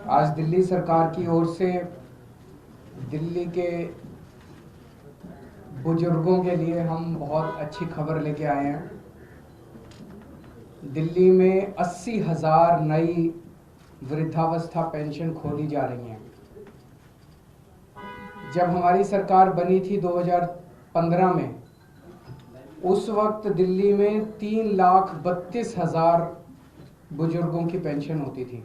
आज दिल्ली सरकार की ओर से दिल्ली के बुजुर्गों के लिए हम बहुत अच्छी खबर लेके आए हैं। दिल्ली में 80,000 नई वृद्धावस्था पेंशन खोली जा रही हैं। जब हमारी सरकार बनी थी 2015 में, उस वक्त दिल्ली में 3,32,000 बुजुर्गों की पेंशन होती थी।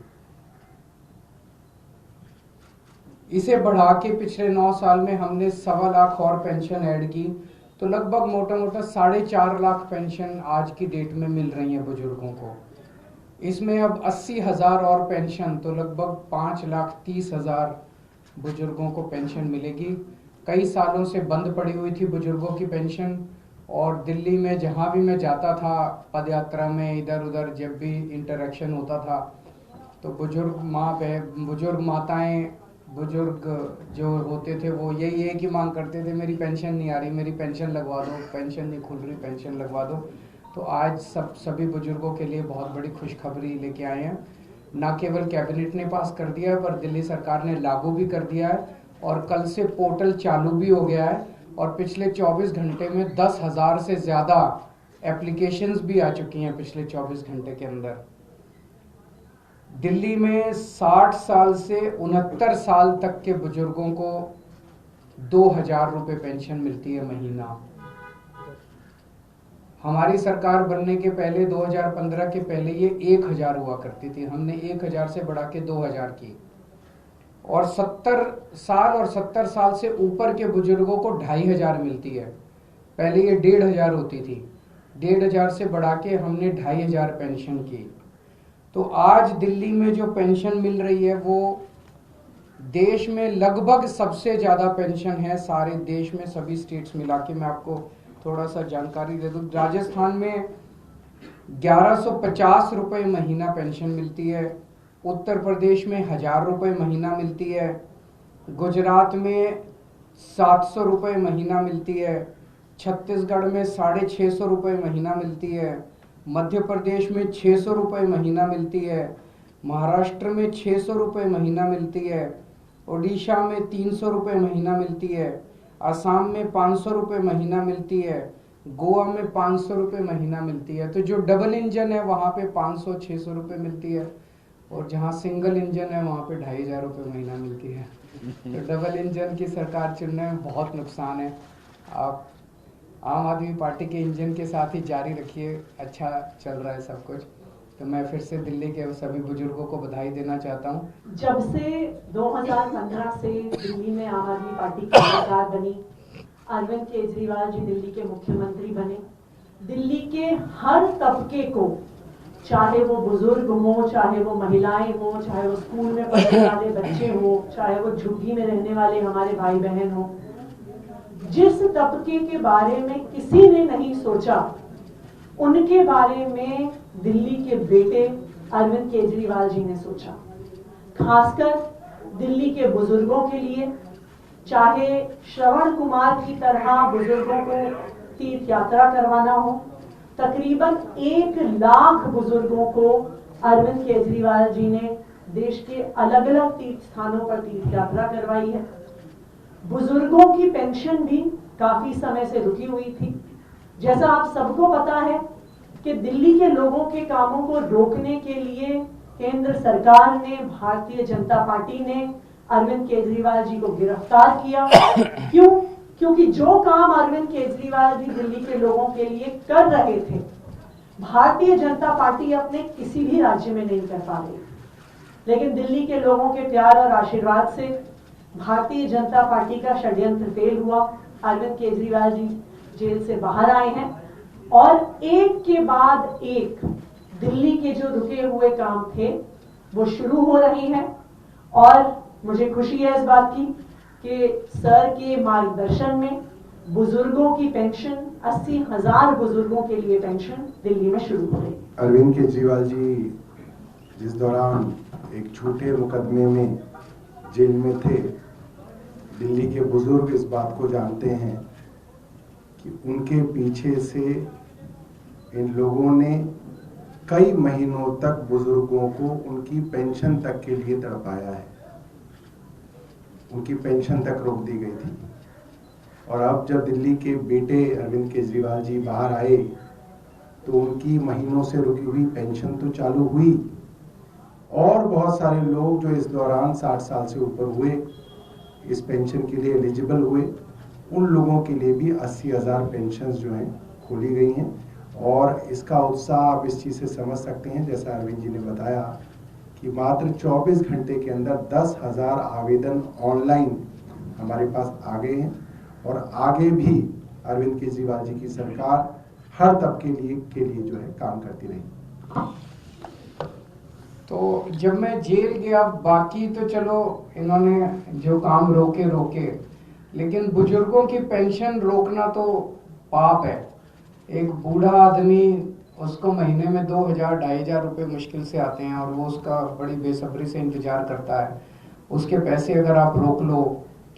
इसे बढ़ा के पिछले 9 साल में हमने 1.25 लाख और पेंशन ऐड की, तो लगभग मोटा मोटा 4.5 लाख पेंशन आज की डेट में मिल रही है बुजुर्गों को। इसमें अब 80,000 और पेंशन, तो लगभग 5,30,000 बुजुर्गों को पेंशन मिलेगी। कई सालों से बंद पड़ी हुई थी बुजुर्गों की पेंशन, और दिल्ली में जहाँ भी मैं जाता था पदयात्रा में, इधर उधर जब भी इंटरेक्शन होता था, तो बुजुर्ग माताएं, बुजुर्ग जो होते थे वो यही एक ही मांग करते थे, मेरी पेंशन नहीं आ रही, मेरी पेंशन लगवा दो, पेंशन नहीं खुल रही, पेंशन लगवा दो। तो आज सभी बुजुर्गों के लिए बहुत बड़ी खुशखबरी लेके आए हैं। न केवल कैबिनेट ने पास कर दिया है, पर दिल्ली सरकार ने लागू भी कर दिया है, और कल से पोर्टल चालू भी हो गया है, और पिछले 24 घंटे में 10,000 से ज़्यादा एप्लीकेशंस भी आ चुकी हैं पिछले 24 घंटे के अंदर। दिल्ली में 60 साल से 69 साल तक के बुजुर्गों को 2,000 रुपये पेंशन मिलती है महीना। हमारी सरकार बनने के पहले 2015 के पहले ये 1,000 हुआ करती थी। हमने 1,000 से बढ़ा के 2,000 की, और 70 साल और 70 साल से ऊपर के बुजुर्गों को 2,500 मिलती है। पहले ये 1,500 होती थी, 1,500 से बढ़ा के हमने 2,500 पेंशन की। तो आज दिल्ली में जो पेंशन मिल रही है वो देश में लगभग सबसे ज़्यादा पेंशन है सारे देश में, सभी स्टेट्स मिला के। मैं आपको थोड़ा सा जानकारी दे दूं। राजस्थान में 1,150 रुपये महीना पेंशन मिलती है, उत्तर प्रदेश में 1,000 रुपये महीना मिलती है, गुजरात में 700 रुपये महीना मिलती है, छत्तीसगढ़ में 650 रुपये महीना मिलती है, मध्य प्रदेश में 600 रुपये महीना मिलती है, महाराष्ट्र में 600 रुपये महीना मिलती है, उड़ीसा में 300 रुपये महीना मिलती है, असम में 500 रुपये महीना मिलती है, गोवा में 500 रुपये महीना मिलती है। तो जो डबल इंजन है वहाँ पे 500-600 रुपये मिलती है, और जहाँ सिंगल इंजन है वहाँ पे 2,500 रुपये महीना मिलती है। तो डबल इंजन की सरकार चुनने में बहुत नुकसान है। आप आम आदमी पार्टी के इंजन के साथ ही जारी रखिए, अच्छा चल रहा है सब कुछ। तो मैं फिर से दिल्ली के सभी बुजुर्गों को बधाई देना चाहता हूँ। जब से 2015 से दिल्ली में आम आदमी पार्टी की सरकार बनी, अरविंद केजरीवाल जी दिल्ली के मुख्यमंत्री बने, दिल्ली के हर तबके को, चाहे वो बुजुर्ग हो, चाहे वो महिलाएं हो, चाहे वो स्कूल में पढ़ने वाले बच्चे हो, चाहे वो झुग्गी में रहने वाले हमारे भाई बहन हो, जिस तबके के बारे में किसी ने नहीं सोचा, उनके बारे में दिल्ली के बेटे अरविंद केजरीवाल जी ने सोचा। खासकर दिल्ली के बुजुर्गों के लिए, चाहे श्रवण कुमार की तरह बुजुर्गों को तीर्थ यात्रा करवाना हो, तकरीबन 1 लाख बुजुर्गों को अरविंद केजरीवाल जी ने देश के अलग अलग तीर्थ स्थानों पर तीर्थ यात्रा करवाई है। बुजुर्गों की पेंशन भी काफी समय से रुकी हुई थी। जैसा आप सबको पता है कि दिल्ली के लोगों के कामों को रोकने के लिए केंद्र सरकार ने, भारतीय जनता पार्टी ने अरविंद केजरीवाल जी को गिरफ्तार किया। क्यों? क्योंकि जो काम अरविंद केजरीवाल जी दिल्ली के लोगों के लिए कर रहे थे, भारतीय जनता पार्टी अपने किसी भी राज्य में नहीं कर पा रही। लेकिन दिल्ली के लोगों के प्यार और आशीर्वाद से भारतीय जनता पार्टी का षड्यंत्र फेल हुआ। अरविंद केजरीवाल जी जेल से बाहर आए हैं, और एक के बाद एक दिल्ली के जो रुके हुए काम थे वो शुरू हो रहे हैं। और मुझे खुशी है इस बात की कि सर के मार्गदर्शन में बुजुर्गों की पेंशन, 80,000 बुजुर्गों के लिए पेंशन दिल्ली में शुरू हो रही। अरविंद केजरीवाल जी जिस दौरान एक छोटे मुकदमे में जेल में थे, दिल्ली के बुजुर्ग इस बात को जानते हैं कि उनके पीछे से इन लोगों ने कई महीनों तक बुजुर्गों को उनकी पेंशन तक के लिए तड़पाया है। उनकी पेंशन तक रोक दी गई थी। और अब जब दिल्ली के बेटे अरविंद केजरीवाल जी बाहर आए तो उनकी महीनों से रुकी हुई पेंशन तो चालू हुई, और बहुत सारे लोग जो इस दौरान 60 साल से ऊपर हुए, इस पेंशन के लिए एलिजिबल हुए, उन लोगों के लिए भी 80,000 पेंशन जो हैं खोली गई हैं। और इसका उत्साह आप इस चीज़ से समझ सकते हैं, जैसा अरविंद जी ने बताया कि मात्र 24 घंटे के अंदर 10,000 आवेदन ऑनलाइन हमारे पास आ गए हैं। और आगे भी अरविंद केजरीवाल जी की सरकार हर तबके के लिए जो है काम करती रही। तो जब मैं जेल गया, बाकी तो चलो इन्होंने जो काम रोके, लेकिन बुजुर्गों की पेंशन रोकना तो पाप है। एक बूढ़ा आदमी, उसको महीने में 2,000-2,500 रुपए मुश्किल से आते हैं और वो उसका बड़ी बेसब्री से इंतजार करता है। उसके पैसे अगर आप रोक लो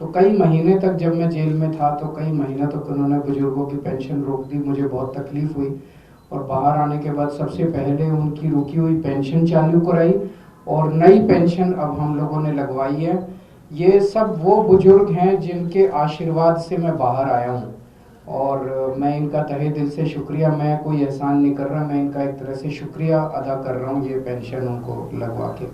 तो कई महीने तक, जब मैं जेल में था तो कई महीने तक उन्होंने बुजुर्गों की पेंशन रोक दी। मुझे बहुत तकलीफ हुई और बाहर आने के बाद सबसे पहले उनकी रुकी हुई पेंशन चालू कराई और नई पेंशन अब हम लोगों ने लगवाई है। ये सब वो बुजुर्ग हैं जिनके आशीर्वाद से मैं बाहर आया हूँ और मैं इनका तहे दिल से शुक्रिया, मैं कोई एहसान नहीं कर रहा, मैं इनका एक तरह से शुक्रिया अदा कर रहा हूँ ये पेंशन उनको लगवा के।